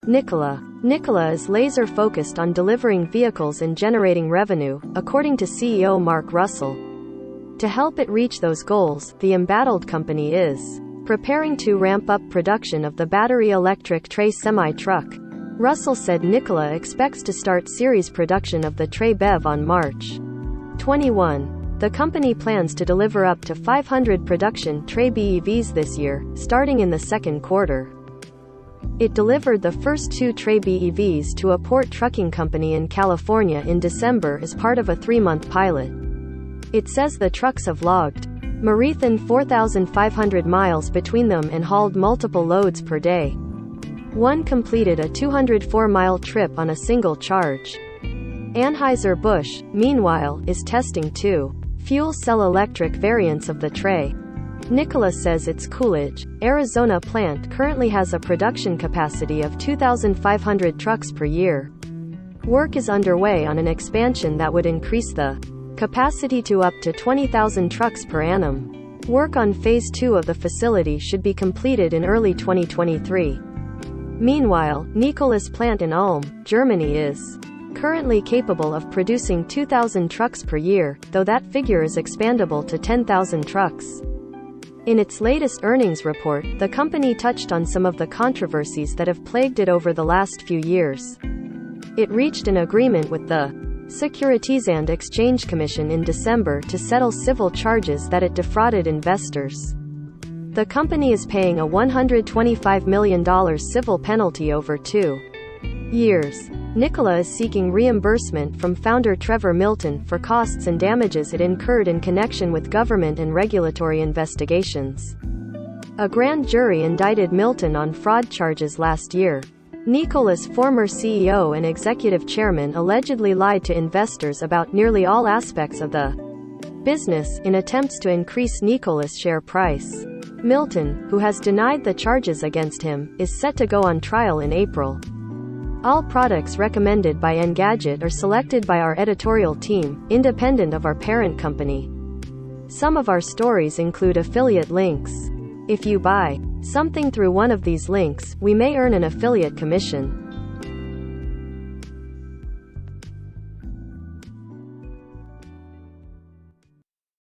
Nikola is laser-focused on delivering vehicles and generating revenue, according to CEO Mark Russell. To help it reach those goals, the embattled company is preparing to ramp up production of the battery electric Tre semi-truck. Russell said Nikola expects to start series production of the Tre BEV on March 21. The company plans to deliver up to 500 production Tre BEVs this year, starting in the second quarter. It delivered the first 2 Tre BEVs to a port trucking company in California in December as part of a 3-month pilot. It says the trucks have logged more than 4,500 miles between them and hauled multiple loads per day. One completed a 204-mile trip on a single charge. Anheuser-Busch, meanwhile, is testing 2 fuel cell electric variants of the Tre. Nikola says its Coolidge, Arizona plant currently has a production capacity of 2,500 trucks per year. Work is underway on an expansion that would increase the capacity to up to 20,000 trucks per annum. Work on Phase 2 of the facility should be completed in early 2023. Meanwhile, Nikola's plant in Ulm, Germany is currently capable of producing 2,000 trucks per year, though that figure is expandable to 10,000 trucks. In its latest earnings report, the company touched on some of the controversies that have plagued it over the last few years. It reached an agreement with the Securities and Exchange Commission in December to settle civil charges that it defrauded investors. The company is paying a $125 million civil penalty over 2 years. Nikola is seeking reimbursement from founder Trevor Milton for costs and damages it incurred in connection with government and regulatory investigations. A grand jury indicted Milton on fraud charges last year. Nikola's former CEO and executive chairman allegedly lied to investors about nearly all aspects of the business in attempts to increase Nikola's share price. Milton, who has denied the charges against him, is set to go on trial in April. All products recommended by Engadget are selected by our editorial team, independent of our parent company. Some of our stories include affiliate links. If you buy something through one of these links, we may earn an affiliate commission.